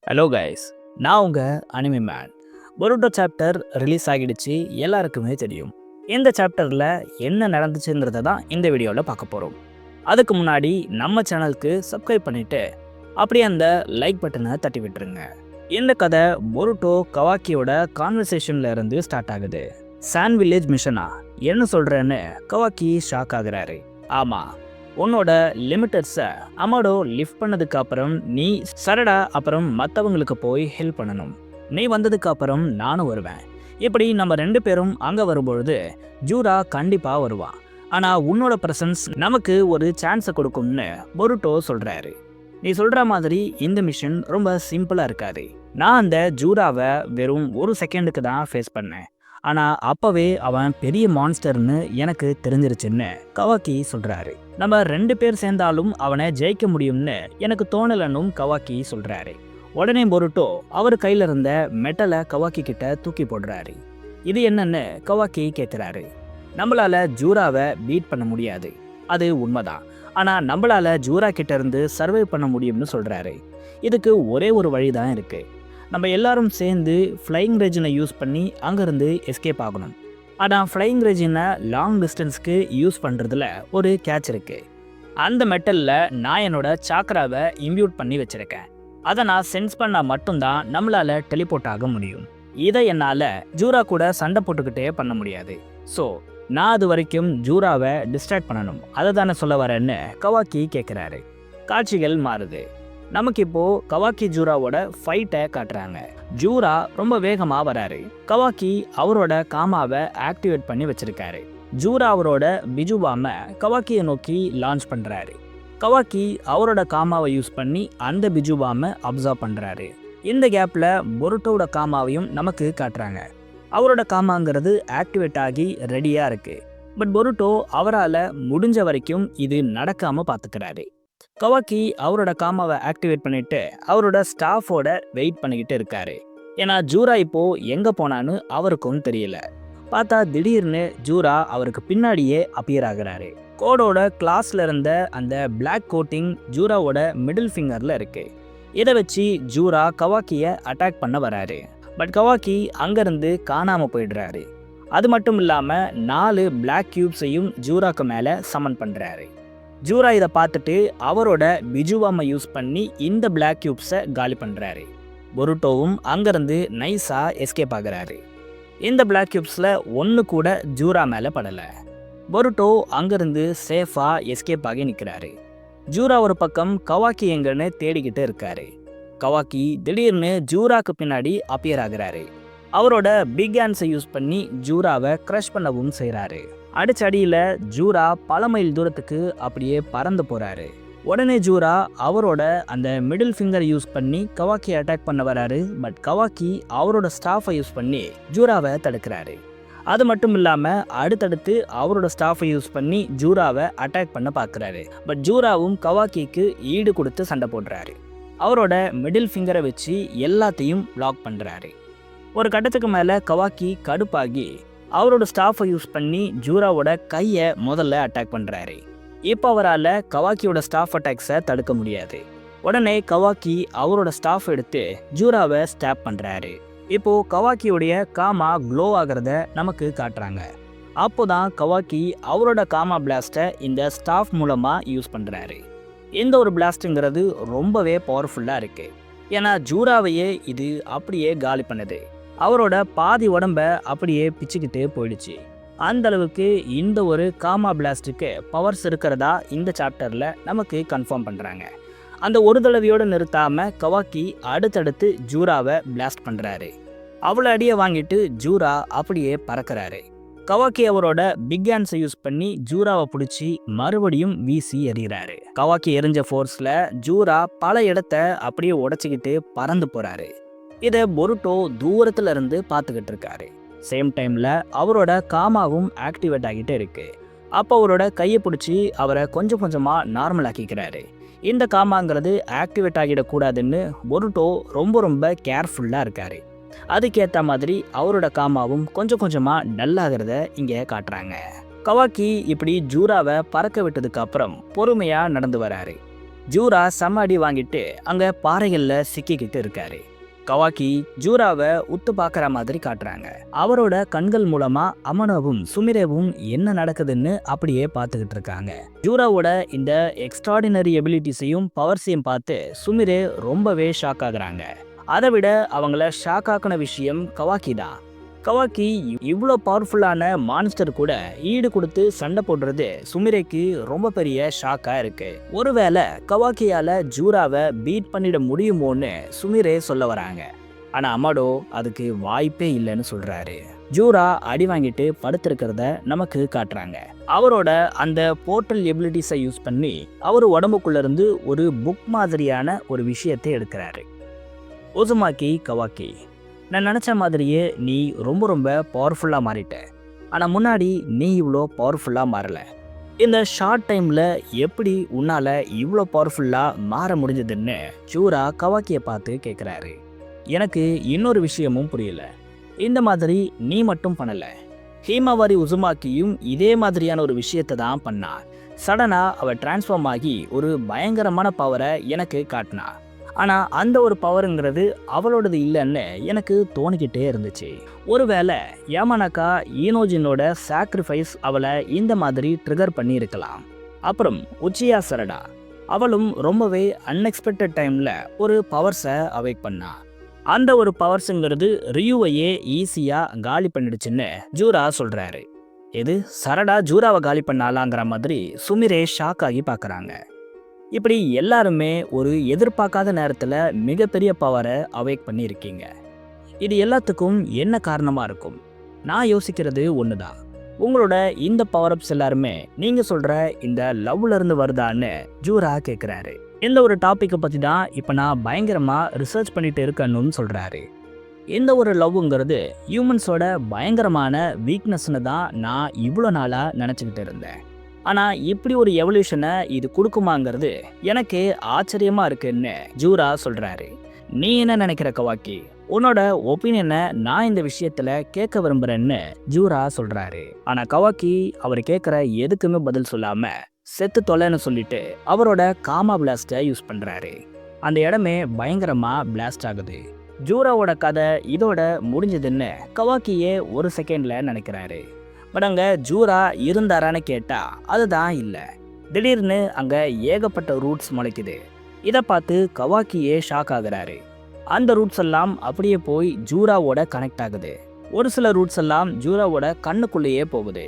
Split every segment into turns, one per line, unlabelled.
Hello guys, நான் உங்கள் anime man. பொருட்டோ chapter release ஆகிடுச்சு, எல்லாருக்குமே தெரியும். இந்த சாப்டரில் என்ன நடந்துச்சுன்றதை தான் இந்த வீடியோவில் பார்க்க போகிறோம். அதுக்கு முன்னாடி நம்ம சேனலுக்கு சப்ஸ்கிரைப் பண்ணிவிட்டு அப்படியே அந்த லைக் பட்டனை தட்டி விட்டுருங்க. இந்த கதை பொருட்டோ கவாக்கியோட கான்வர்சேஷனில் இருந்து ஸ்டார்ட் ஆகுது. சான் வில்லேஜ் மிஷனா என்ன சொல்கிறேன்னு கவாக்கி ஷாக் ஆகுறாரு. ஆமாம், உன்னோட லிமிட்டர்ஸை அமாடோ லிஃப்ட் பண்ணதுக்கு அப்புறம் நீ சரடா அப்புறம் மற்றவங்களுக்கு போய் ஹெல்ப் பண்ணணும். நீ வந்ததுக்கு அப்புறம் நானும் வருவேன். இப்படி நம்ம 2 பேரும் அங்கே வரும்பொழுது ஜூரா கண்டிப்பாக வருவான். ஆனால் உன்னோட ப்ரெசன்ஸ் நமக்கு ஒரு சான்ஸை கொடுக்கும்னு பொருட்டோ சொல்கிறாரு. நீ சொல்கிற மாதிரி இந்த மிஷன் ரொம்ப சிம்பிளாக இருக்காது. நான் அந்த ஜூராவை வெறும் 1 செகண்டுக்கு தான் ஃபேஸ் பண்ணேன். ஆனால் அப்போவே அவன் பெரிய மான்ஸ்டர்னு எனக்கு தெரிஞ்சிருச்சுன்னு கவாக்கி சொல்கிறாரு. நம்ம 2 பேர் சேர்ந்தாலும் அவனை ஜெயிக்க முடியும்னு எனக்கு தோணலன்னும் கவாக்கி சொல்கிறாரு. உடனே பொருட்டோ அவர் கையில் இருந்த மெட்டலை கவாக்கி கிட்ட தூக்கி போடுறாரு. இது என்னன்னு கவாக்கி கேட்குறாரு. நம்மளால ஜூராவை பீட் பண்ண முடியாது, அது உண்மைதான். ஆனால் நம்மளால ஜூரா கிட்ட இருந்து சர்வை பண்ண முடியும்னு சொல்கிறாரு. இதுக்கு ஒரே ஒரு வழி தான் இருக்குது. நம்ம எல்லாரும் சேர்ந்து ஃப்ளைங் ரெஜினை யூஸ் பண்ணி அங்கேருந்து எஸ்கேப் ஆகணும். ஆனால் ஃப்ளைங் ரெஜினை லாங் டிஸ்டன்ஸ்க்கு யூஸ் பண்ணுறதுல ஒரு கேட்ச் இருக்குது. அந்த மெட்டலில் நான் என்னோட சாக்ராவை இம்ப்யூட் பண்ணி வச்சுருக்கேன். அதை நான் சென்ஸ் பண்ணால் மட்டும்தான் நம்மளால் டெலிபோர்ட் ஆக முடியும். இதை என்னால் ஜூரா கூட சண்டை போட்டுக்கிட்டே பண்ண முடியாது. ஸோ நான் அது வரைக்கும் ஜூராவை டிஸ்ட்ராக்ட் பண்ணணும், அதை தானே சொல்ல வரேன்னு கவாக்கி கேட்குறாரு. காட்சிகள் மாறுது. நமக்கு இப்போ கவாக்கி ஜூராவோட ஃபைட்டை காட்டுறாங்க. ஜூரா ரொம்ப வேகமாக வராரு. கவாக்கி அவரோட காமாவை ஆக்டிவேட் பண்ணி வச்சிருக்காரு. ஜூரா அவரோட பிஜுபாமை கவாக்கியை நோக்கி லான்ச் பண்ணுறாரு. கவாக்கி அவரோட காமாவை யூஸ் பண்ணி அந்த பிஜுபாமை அப்சர்வ் பண்ணுறாரு. இந்த கேப்பில் பொருட்டோட காமாவையும் நமக்கு காட்டுறாங்க. அவரோட காமாங்கிறது ஆக்டிவேட் ஆகி ரெடியாக இருக்குது. பட் பொருட்டோ அவரால் முடிஞ்ச வரைக்கும் இது நடக்காமல் பார்த்துக்கிறாரு. கவாக்கி அவரோட காமாவை ஆக்டிவேட் பண்ணிட்டு அவரோட ஸ்டாஃபோட வெயிட் பண்ணிக்கிட்டு இருக்காரு. ஏன்னா ஜூரா இப்போ எங்கே போனான்னு அவருக்கும் தெரியல. பார்த்தா திடீர்னு ஜூரா அவருக்கு பின்னாடியே அப்பியர் ஆகுறாரு. கோடோட கிளாஸ்ல இருந்த அந்த பிளாக் கோட்டிங் ஜூராவோட மிடில் ஃபிங்கர்ல இருக்கு. இதை வச்சு ஜூரா கவாக்கியை அட்டாக் பண்ண வராரு. பட் கவாக்கி அங்கேருந்து காணாமல் போயிடுறாரு. அது மட்டும் இல்லாமல் 4 பிளாக் கியூப்ஸையும் ஜூராக்கு மேலே சமன் பண்ணுறாரு. ஜூரா இதை பார்த்துட்டு அவரோட பிஜுவாமை யூஸ் பண்ணி இந்த பிளாக் கியூப்ஸை காலி பண்ணுறாரு. பொருட்டோவும் அங்கேருந்து நைஸாக எஸ்கேப் ஆகுறாரு. இந்த பிளாக் கியூப்ஸில் ஒன்று கூட ஜூரா மேலே படலை. பொருட்டோ அங்கேருந்து சேஃபாக எஸ்கேப் ஆகி நிற்கிறாரு. ஜூரா ஒரு பக்கம் கவாக்கி எங்கன்னு தேடிக்கிட்டு இருக்காரு. கவாக்கி திடீர்னு ஜூராக்கு பின்னாடி அப்பியர் ஆகுறாரு. அவரோட பிக் ஹேண்ட்ஸை யூஸ் பண்ணி ஜூராவை க்ரஷ் பண்ணவும் செய்கிறாரு. அடிச்சடியில் ஜூரா பல மைல் தூரத்துக்கு அப்படியே பறந்து போகிறாரு. உடனே ஜூரா அவரோட அந்த மிடில் ஃபிங்கர் யூஸ் பண்ணி கவாக்கி அட்டாக் பண்ண வராரு. பட் கவாக்கி அவரோட ஸ்டாஃபை யூஸ் பண்ணி ஜூராவை தடுக்கிறாரு. அது மட்டும் இல்லாமல் அடுத்தடுத்து அவரோட ஸ்டாஃபை யூஸ் பண்ணி ஜூராவை அட்டாக் பண்ண பார்க்குறாரு. பட் ஜூராவும் கவாக்கிக்கு ஈடு கொடுத்து சண்டை போடுறாரு. அவரோட மிடில் ஃபிங்கரை வச்சு எல்லாத்தையும் பிளாக் பண்ணுறாரு. ஒரு கட்டத்துக்கு மேலே கவாக்கி கடுப்பாகி அவரோட ஸ்டாஃபை யூஸ் பண்ணி ஜூராவோட கையை முதல்ல அட்டாக் பண்ணுறாரு. இப்போ அவரால் கவாக்கியோட ஸ்டாஃப் அட்டாக்ஸை தடுக்க முடியாது. உடனே கவாக்கி அவரோட ஸ்டாஃப் எடுத்து ஜூராவை ஸ்டாப் பண்ணுறாரு. இப்போது கவாக்கியோடைய காமா க்ளோ ஆகிறத நமக்கு காட்டுறாங்க. அப்போ தான் கவாக்கி அவரோட காமா பிளாஸ்ட்டை இந்த ஸ்டாஃப் மூலமாக யூஸ் பண்ணுறாரு. இந்த ஒரு பிளாஸ்ட்டுங்கிறது ரொம்பவே பவர்ஃபுல்லாக இருக்குது. ஏன்னா ஜூராவையே இது அப்படியே காலி பண்ணுது. அவரோட பாதி உடம்ப அப்படியே பிச்சுக்கிட்டு போயிடுச்சு. அந்த அளவுக்கு இந்த ஒரு காமா பிளாஸ்ட்டுக்கு பவர்ஸ் இருக்கிறதா இந்த சாப்டரில் நமக்கு கன்ஃபார்ம் பண்ணுறாங்க. அந்த ஒரு தடவையோடு நிறுத்தாமல் கவாக்கி அடுத்தடுத்து ஜூராவை பிளாஸ்ட் பண்ணுறாரு. அவ்வளோ அடியை வாங்கிட்டு ஜூரா அப்படியே பறக்கிறாரு. கவாக்கி அவரோட பிக் ஹேண்ட்ஸை யூஸ் பண்ணி ஜூராவை பிடிச்சி மறுபடியும் வீசி எறிகிறாரு. கவாக்கி எரிஞ்ச ஃபோர்ஸில் ஜூரா பல இடத்த அப்படியே உடச்சிக்கிட்டு பறந்து போகிறாரு. இதை பொருட்டோ தூரத்துல இருந்து பார்த்துக்கிட்டு இருக்காரு. சேம் டைமில் அவரோட காமாவும் ஆக்டிவேட் ஆகிட்டே இருக்கு. அப்போ அவரோட கையை பிடிச்சி அவரை கொஞ்சம் கொஞ்சமாக நார்மல் ஆக்கிக்கிறாரு. இந்த காமாங்கிறது ஆக்டிவேட் ஆகிடக்கூடாதுன்னு பொருட்டோ ரொம்ப கேர்ஃபுல்லாக இருக்காரு. அதுக்கேற்ற மாதிரி அவரோட காமாவும் கொஞ்சம் கொஞ்சமாக டல்லாகிறத இங்கே காட்டுறாங்க. கவாக்கி இப்படி ஜூராவை பறக்க விட்டதுக்கு அப்புறம் பொறுமையாக நடந்து வராரு. ஜூரா செம்ம அடி வாங்கிட்டு அங்க பாறைகள்ல சிக்கிக்கிட்டு இருக்காரு. கவாக்கி ஜூராவை உத்து பார்க்குற மாதிரி காட்டுறாங்க. அவரோட கண்கள் மூலமா அமனோவும் சுமிரேவும் என்ன நடக்குதுன்னு அப்படியே பார்த்துக்கிட்டு இருக்காங்க. ஜூராவோட இந்த எக்ஸ்ட்ராடினரி எபிலிட்டிஸையும் பவர்ஸையும் பார்த்து சுமிரே ரொம்பவே ஷாக் ஆகுறாங்க. அதை விட அவங்கள ஷாக் ஆக்கின விஷயம் கவாக்கி தான். கவாக்கி இவ்வளோ பவர்ஃபுல்லான மான்ஸ்டர் கூட ஈடு கொடுத்து சண்டை போடுறது சுமிரேக்கு ரொம்ப பெரிய ஷாக்கா இருக்கு. ஒருவேளை கவாக்கியால ஜூராவை பீட் பண்ணிட முடியுமோன்னு சுமிரே சொல்ல வராங்க. ஆனா அமடோ அதுக்கு வாய்ப்பே இல்லைன்னு சொல்றாரு. ஜூரா அடி வாங்கிட்டு படுத்திருக்கிறத நமக்கு காட்டுறாங்க. அவரோட அந்த போர்ட்டல் எபிலிட்டிஸை யூஸ் பண்ணி அவர் உடம்புக்குள்ள இருந்து ஒரு புக் மாதிரியான ஒரு விஷயத்தை எடுக்கிறாரு. உசுமாக்கி கவாக்கி, நான் நினச்ச மாதிரியே நீ ரொம்ப பவர்ஃபுல்லாக மாறிட்ட. ஆனால் முன்னாடி நீ இவ்வளோ பவர்ஃபுல்லாக மாறல. இந்த ஷார்ட் டைமில் எப்படி உன்னால் இவ்வளோ பவர்ஃபுல்லாக மாற முடிஞ்சதுன்னு ஜூரா கவாக்கியை பார்த்து கேட்குறாரு. எனக்கு இன்னொரு விஷயமும் புரியல. இந்த மாதிரி நீ மட்டும் பண்ணலை, ஹீமாவாரி உசுமாக்கியும் இதே மாதிரியான ஒரு விஷயத்தை தான் பண்ணா. சடனாக அவள் டிரான்ஸ்ஃபார்ம் ஆகி ஒரு பயங்கரமான பவரை எனக்கு காட்டினா. ஆனால் அந்த ஒரு பவருங்கிறது அவளோடது இல்லைன்னு எனக்கு தோணிக்கிட்டே இருந்துச்சு. ஒருவேளை யாமானாக்கா ஈனோஜினோட சாக்ரிஃபைஸ் அவளை இந்த மாதிரி ட்ரிகர் பண்ணியிருக்கலாம். அப்புறம் உச்சியா சரடா, அவளும் ரொம்பவே அன்எக்ஸ்பெக்டட் டைமில் ஒரு பவர்ஸை அவேக் பண்ணா. அந்த ஒரு பவர்ஸுங்கிறது ரியூவையே ஈஸியாக காலி பண்ணிடுச்சுன்னு ஜூரா சொல்கிறாரு. இது சரடா ஜூராவை காலி பண்ணாலாங்கிற மாதிரி சுமிரே ஷாக் ஆகி பார்க்குறாங்க. இப்படி எல்லாருமே ஒரு எதிர்பார்க்காத நேரத்தில் மிகப்பெரிய பவரை அவேக் பண்ணியிருக்கீங்க. இது எல்லாத்துக்கும் என்ன காரணமாக இருக்கும்? நான் யோசிக்கிறது ஒன்று தான். உங்களோட இந்த பவர்அப்ஸ் எல்லாருமே நீங்கள் சொல்கிற இந்த லவ்லேருந்து வருதான்னு ஜூரா கேட்குறாரு. இந்த ஒரு டாப்பிக்கை பற்றி தான் இப்போ நான் பயங்கரமாக ரிசர்ச் பண்ணிட்டு இருக்கேன்னு சொல்கிறாரு. இந்த ஒரு லவ்ங்கிறது ஹியூமன்ஸோட பயங்கரமான வீக்னஸ்னு தான் நான் இவ்வளோ நாளாக நினச்சிக்கிட்டு இருந்தேன். ஆனால் இப்படி ஒரு எவல்யூஷனை இது கொடுக்குமாங்கிறது எனக்கு ஆச்சரியமாக இருக்குன்னு ஜூரா சொல்கிறாரு. நீ என்ன நினைக்கிற கவாக்கி? உன்னோட ஒப்பீனியனை நான் இந்த விஷயத்தில் கேட்க விரும்புகிறேன்னு ஜூரா சொல்கிறாரு. ஆனால் கவாக்கி அவர் கேட்குற எதுக்குமே பதில் சொல்லாமல் செத்து தொலைன்னு சொல்லிட்டு அவரோட காமா பிளாஸ்டை யூஸ் பண்ணுறாரு. அந்த இடமே பயங்கரமாக பிளாஸ்ட் ஆகுது. ஜூராவோட கதை இதோட முடிஞ்சதுன்னு கவாக்கியே ஒரு செகண்டில் நினைக்கிறாரு. பட் அங்கே ஜூரா இருந்தாரான்னு கேட்டால் அதுதான் இல்லை. திடீர்னு அங்கே ஏகப்பட்ட ரூட்ஸ் முளைக்குது. இதை பார்த்து கவாக்கியே ஷாக் ஆகுறாரு. அந்த ரூட்ஸ் எல்லாம் அப்படியே போய் ஜூராவோட கனெக்ட் ஆகுது. ஒரு சில ரூட்ஸ் எல்லாம் ஜூராவோட கண்ணுக்குள்ளேயே போகுது.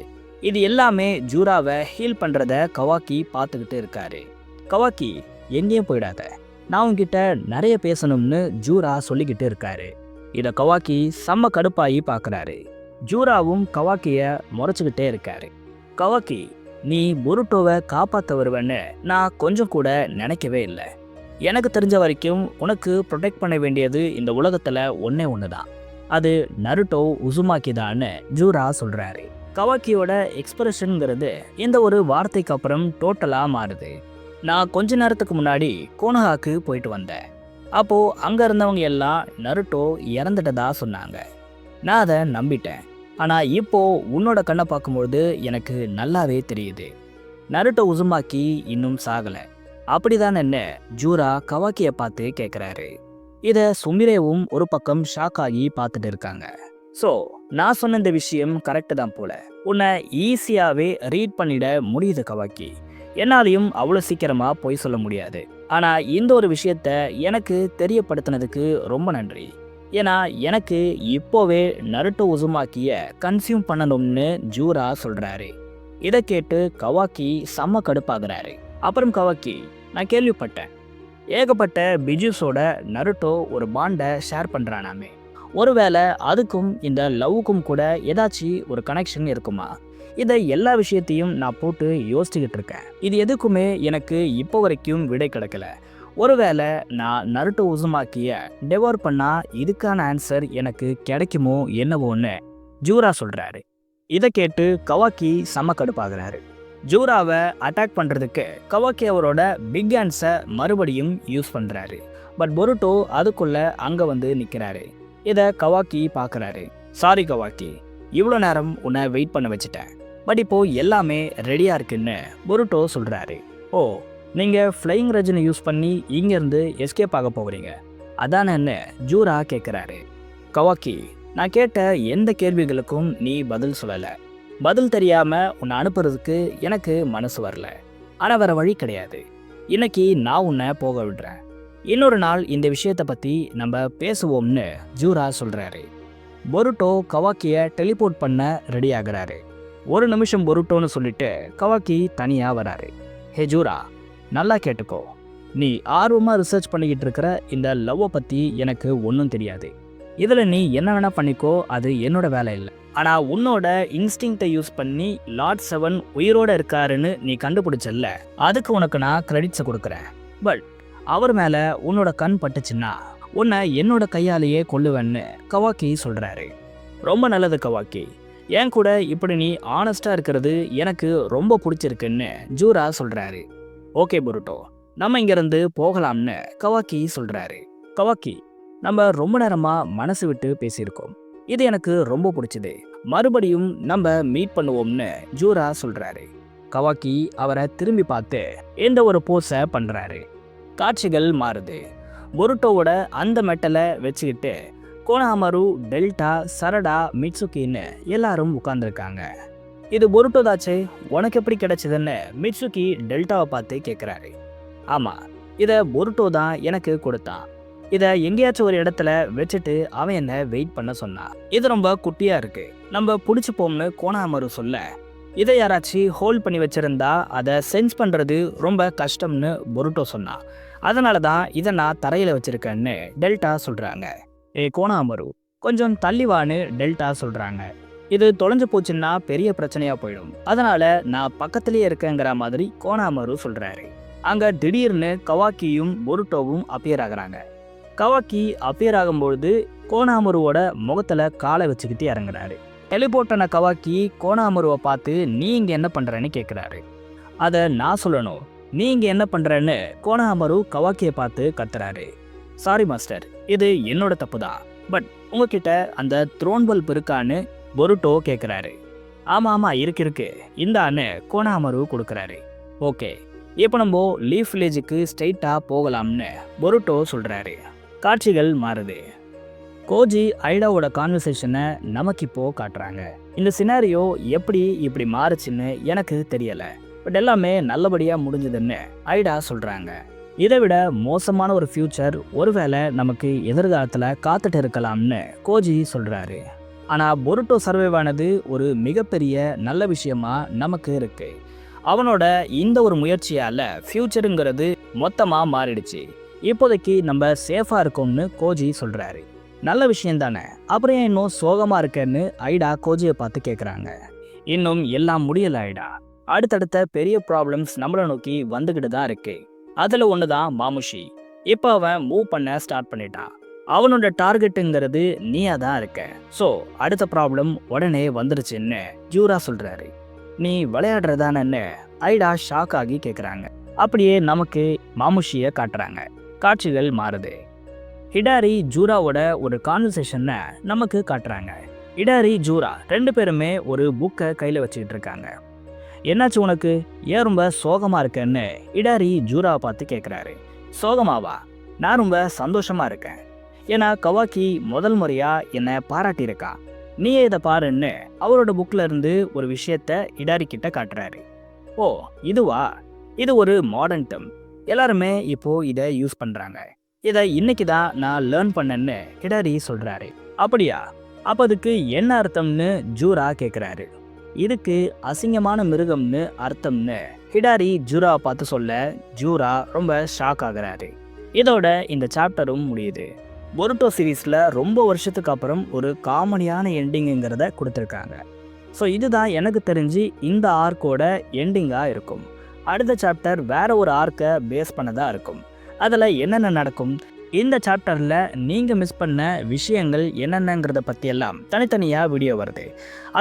இது எல்லாமே ஜூராவை ஹீல் பண்ணுறத கவாக்கி பார்த்துக்கிட்டு இருக்காரு. கவாக்கி, எங்கேயும் போயிடாத, நான் உங்ககிட்ட நிறைய பேசணும்னு ஜூரா சொல்லிக்கிட்டு இருக்காரு. இதை கவாக்கி செம்ம கடுப்பாகி பார்க்குறாரு. ஜூராவும் கவாக்கியை முறைச்சிக்கிட்டே இருக்காரு. கவாக்கி, நீ பொருட்டோவை காப்பாற்ற வருவேன்னு நான் கொஞ்சம் கூட நினைக்கவே இல்லை. எனக்கு தெரிஞ்ச வரைக்கும் உனக்கு ப்ரொடெக்ட் பண்ண வேண்டியது இந்த உலகத்தில் ஒன்றே ஒன்று தான். அது நருட்டோ உசுமாக்கி தான்னு ஜூரா சொல்கிறாரு. கவாக்கியோட எக்ஸ்பிரஷனுங்கிறது இந்த ஒரு வார்த்தைக்கு அப்புறம் டோட்டலாக மாறுது. நான் கொஞ்ச நேரத்துக்கு முன்னாடி கோனஹாக்கு போயிட்டு வந்தேன். அப்போது அங்கே இருந்தவங்க எல்லாம் நருட்டோ இறந்துட்டதா சொன்னாங்க. நான் அதை நம்பிட்டேன். ஆனால் இப்போது உன்னோட கண்ணை பார்க்கும்பொழுது எனக்கு நல்லாவே தெரியுது, நருட்டோ உசுமாக்கி இன்னும் சாகலை. அப்படிதான் என்ன ஜூரா கவாக்கியை பார்த்து கேட்குறாரு. இதை சுமிரேவும் ஒரு பக்கம் ஷாக் ஆகி பார்த்துட்டு இருக்காங்க. ஸோ நான் சொன்ன இந்த விஷயம் கரெக்டு தான் போல. உன்னை ஈஸியாகவே ரீட் பண்ணிட முடியுது கவாக்கி. என்னாலையும் அவ்வளோ சீக்கிரமாக போய் சொல்ல முடியாது. ஆனால் இந்த ஒரு விஷயத்த எனக்கு தெரியப்படுத்தினதுக்கு ரொம்ப நன்றி. ஏன்னா எனக்கு இப்போவே நருட்டோ உசுமாக்கிய கன்சியூம் பண்ணணும்னு ஜூரா சொல்கிறாரு. இதை கேட்டு கவாக்கி செம்ம கடுப்பாகிறாரு. அப்புறம் கவாக்கி, நான் கேள்விப்பட்டேன் ஏகப்பட்ட பிஜுஸோட நருட்டோ ஒரு பாண்டை ஷேர் பண்ணுறானாமே. ஒருவேளை அதுக்கும் இந்த லவ்வுக்கும் கூட ஏதாச்சும் ஒரு கனெக்ஷன் இருக்குமா? இதை எல்லா விஷயத்தையும் நான் போட்டு யோசிச்சுக்கிட்டு இருக்கேன். இது எதுக்குமே எனக்கு இப்போ வரைக்கும் விடை கிடைக்கல. ஒருவேளை நான் நருட்டோ உசுமாக்கிய டெவோர் பண்ணால் இதுக்கான ஆன்சர் எனக்கு கிடைக்குமோ என்னவோன்னு ஜூரா சொல்கிறாரு. இதை கேட்டு கவாக்கி செம்ம கடுப்பாகிறாரு. ஜூராவை அட்டாக் பண்ணுறதுக்கு கவாக்கி அவரோட பிக் ஹேண்ட்ஸை மறுபடியும் யூஸ் பண்ணுறாரு. பட் பொருட்டோ அதுக்குள்ளே அங்கே வந்து நிற்கிறாரு. இதை கவாக்கி பார்க்குறாரு. சாரி கவாக்கி, இவ்வளோ நேரம் உன்னை வெயிட் பண்ண வச்சுட்டேன். பட் இப்போது எல்லாமே ரெடியாக இருக்குன்னு பொருட்டோ சொல்கிறாரு. ஓ, நீங்கள் ஃப்ளையிங் ரஜினி யூஸ் பண்ணி இங்கேருந்து எஸ்கேப் ஆக போகிறீங்க அதான என்ன ஜூரா கேட்குறாரு. கவாக்கி, நான் கேட்ட எந்த கேள்விகளுக்கும் நீ பதில் சொல்லலை. பதில் தெரியாமல் உன்னை அனுப்புறதுக்கு எனக்கு மனசு வரல. ஆனால் வேற வழி கிடையாது. இன்னைக்கு நான் உன்னை போக விடுறேன். இன்னொரு நாள் இந்த விஷயத்தை பற்றி நம்ம பேசுவோம்னு ஜூரா சொல்கிறாரு. பொருட்டோ கவாக்கியை டெலிபோர்ட் பண்ண ரெடி ஆகுறாரு. ஒரு நிமிஷம் பொருட்டோன்னு சொல்லிட்டு கவாக்கி தனியாக வராரு. ஹே ஜூரா, நல்லா கேட்டுக்கோ. நீ ஆர்வமாக ரிசர்ச் பண்ணிக்கிட்டு இருக்கிற இந்த லவ்வை பற்றி எனக்கு ஒன்றும் தெரியாது. இதில் நீ என்ன வேணால் பண்ணிக்கோ, அது என்னோட வேலை இல்லை. ஆனால் உன்னோட இன்ஸ்டிங்க்டை யூஸ் பண்ணி லார்ட் 7 உயிரோடு இருக்காருன்னு நீ கண்டுபிடிச்சல்ல, அதுக்கு உனக்கு நான் கிரெடிட்ஸை கொடுக்குறேன். பட் அவர் மேலே உன்னோட கண் பட்டுச்சுன்னா உன்னை என்னோட கையாலேயே கொல்லுவேன்னு கவாக்கி சொல்கிறாரு. ரொம்ப நல்லது கவாக்கி, என் கூட இப்படி நீ ஆனஸ்டாக இருக்கிறது எனக்கு ரொம்ப பிடிச்சிருக்குன்னு ஜூரா சொல்கிறாரு. ஓகே பொருட்டோ, நம்ம இங்கேருந்து போகலாம்னு கவாக்கி சொல்கிறாரு. கவாக்கி, நம்ம ரொம்ப நேரமாக மனசு விட்டு பேசியிருக்கோம். இது எனக்கு ரொம்ப பிடிச்சது. மறுபடியும் நம்ம மீட் பண்ணுவோம்னு ஜூரா சொல்கிறாரு. கவாக்கி அவரை திரும்பி பார்த்து எந்த ஒரு போஸை பண்ணுறாரு. காட்சிகள் மாறுது. பொருட்டோவோட அந்த மெட்டலை வச்சுக்கிட்டு கோனாமரு, டெல்டா, சரடா, மிட்சுகின்னு எல்லாரும் உட்கார்ந்துருக்காங்க. இது பொருட்டோ தாச்சே, உனக்கு எப்படி கிடைச்சதுன்னு மிட்சுகி டெல்டாவை பார்த்து கேட்குறாரு. ஆமாம், இதை பொருட்டோ தான் எனக்கு கொடுத்தான். இதை எங்கேயாச்சும் ஒரு இடத்துல வச்சுட்டு அவன் என்ன வெயிட் பண்ண சொன்னான். இது ரொம்ப குட்டியாக இருக்கு, நம்ம பிடிச்சிப்போம்னு கோனாமரு சொல்ல, இதை யாராச்சும் ஹோல்ட் பண்ணி வச்சிருந்தா அதை சென்ஸ் பண்ணுறது ரொம்ப கஷ்டம்னு பொருட்டோ சொன்னான். அதனால தான் இதை நான் தரையில் வச்சிருக்கேன்னு டெல்டா சொல்கிறாங்க. கோனாமரு, கொஞ்சம் தள்ளிவான்னு டெல்டா சொல்கிறாங்க. இது தொலைஞ்சு போச்சுன்னா பெரிய பிரச்சனையாக போயிடும், அதனால் நான் பக்கத்துலேயே இருக்கேங்கிற மாதிரி கோனாமரு சொல்கிறாரு. அங்கே திடீர்னு கவாக்கியும் பொருட்டோவும் அப்பியர் ஆகுறாங்க. கவாக்கி அப்பியர் ஆகும்பொழுது கோனாமருவோட முகத்தில் காலை வச்சுக்கிட்டு இறங்குறாரு. டெலிபோர்ட்டான கவாக்கி கோனாமருவை பார்த்து நீ இங்கே என்ன பண்ணுறேன்னு கேட்குறாரு. அதை நான் சொல்லணும், நீ இங்கே என்ன பண்ணுறேன்னு கோனாமரு கவாக்கியை பார்த்து கத்துறாரு. சாரி மாஸ்டர், இது என்னோட தப்பு தான். பட் உங்ககிட்ட அந்த த்ரோன் பல்ப் இருக்கான்னு பொருட்டோ கேட்குறாரு. ஆமாம் இருக்கு இந்தான்னு கோனாமரு கொடுக்குறாரு. ஓகே, இப்போ நம்ம லீஃப் வில்லேஜுக்கு ஸ்ட்ரெயிட்டாக போகலாம்னு பொருட்டோ சொல்கிறாரு. காட்சிகள் மாறுது. கோஜி ஐடாவோட கான்வர்சேஷனை நமக்கு இப்போ காட்டுறாங்க. இந்த சினாரியோ எப்படி இப்படி மாறுச்சுன்னு எனக்கு தெரியலை, பட் எல்லாமே நல்லபடியாக முடிஞ்சதுன்னு ஐடா சொல்கிறாங்க. இதை விட மோசமான ஒரு ஃப்யூச்சர் ஒருவேளை நமக்கு எதிர்காலத்தில் காத்துட்டு இருக்கலாம்னு கோஜி சொல்கிறாரு. ஆனால் பொருட்டோ சர்வைவ் ஆனது ஒரு மிகப்பெரிய நல்ல விஷயமா நமக்கு இருக்கு. அவனோட இந்த ஒரு முயற்சியால் ஃப்யூச்சருங்கிறது மொத்தமாக மாறிடுச்சு. இப்போதைக்கு நம்ம சேஃபாக இருக்கோம்னு கோஜி சொல்கிறாரு. நல்ல விஷயம் தானே, அப்புறம் இன்னும் சோகமாக இருக்கேன்னு ஐடா கோஜியை பார்த்து கேட்குறாங்க. இன்னும் எல்லாம் முடியலை ஐடா, அடுத்தடுத்த பெரிய ப்ராப்ளம்ஸ் நம்மளை நோக்கி வந்துக்கிட்டு தான் இருக்கு. அதில் ஒன்று தான் மாமுஷி. இப்போ அவன் மூவ் பண்ண ஸ்டார்ட் பண்ணிட்டான். அவனோட டார்கெட்டுங்கிறது நீயாக தான் இருக்க. ஸோ அடுத்த ப்ராப்ளம் உடனே வந்துருச்சுன்னு ஜூரா சொல்கிறாரு. நீ விளையாடுறதானன்னு ஐடா ஷாக் ஆகி கேட்குறாங்க. அப்படியே நமக்கு மாமுஷியை காட்டுறாங்க. காட்சிகள் மாறுது. ஹிடாரி ஜூராவோட ஒரு கான்வர்சேஷனை நமக்கு காட்டுறாங்க. ஹிடாரி ஜூரா 2 பேருமே ஒரு புக்கை கையில் வச்சுக்கிட்டு இருக்காங்க. என்னாச்சு உனக்கு, ஏன் ரொம்ப சோகமாக இருக்கேன்னு ஹிடாரி ஜூராவை பார்த்து கேட்குறாரு. சோகமாவா? நான் ரொம்ப சந்தோஷமாக இருக்கேன். ஏன்னா கவாக்கி முதல் முறையாக என்னை பாராட்டியிருக்கா. நீயே இதை பாருன்னு அவரோட புக்கில் இருந்து ஒரு விஷயத்த ஹிடாரி கிட்ட காட்டுறாரு. ஓ இதுவா? இது ஒரு மாடர்ன் டெர்ம், எல்லாருமே இப்போது இதை யூஸ் பண்ணுறாங்க. இதை இன்னைக்கு தான் நான் லேர்ன் பண்ணேன்னு ஹிடாரி சொல்கிறாரு. அப்படியா? அப்போ அதுக்கு என்ன அர்த்தம்னு ஜூரா கேட்குறாரு. இதுக்கு அசிங்கமான மிருகம்னு அர்த்தம்னு ஹிடாரி ஜூராவை பார்த்து சொல்ல ஜூரா ரொம்ப ஷாக் ஆகுறாரு. இதோட இந்த சாப்டரும் முடியுது. பொருட்டோ சீரீஸில் ரொம்ப வருஷத்துக்கு அப்புறம் ஒரு காமெடியான எண்டிங்குங்கிறத கொடுத்துருக்காங்க. ஸோ இதுதான் எனக்கு தெரிஞ்சு இந்த ஆர்க்கோட எண்டிங்காக இருக்கும். அடுத்த சாப்டர் வேற ஒரு ஆர்க்கை பேஸ் பண்ணதாக இருக்கும். அதில் என்னென்ன நடக்கும், இந்த சாப்டரில் நீங்கள் மிஸ் பண்ண விஷயங்கள் என்னென்னங்கிறத பற்றியெல்லாம் தனித்தனியாக வீடியோ வருது.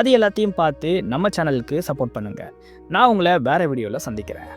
அது எல்லாத்தையும் பார்த்து நம்ம சேனலுக்கு சப்போர்ட் பண்ணுங்கள். நான் உங்களை வேறு வீடியோவில் சந்திக்கிறேன்.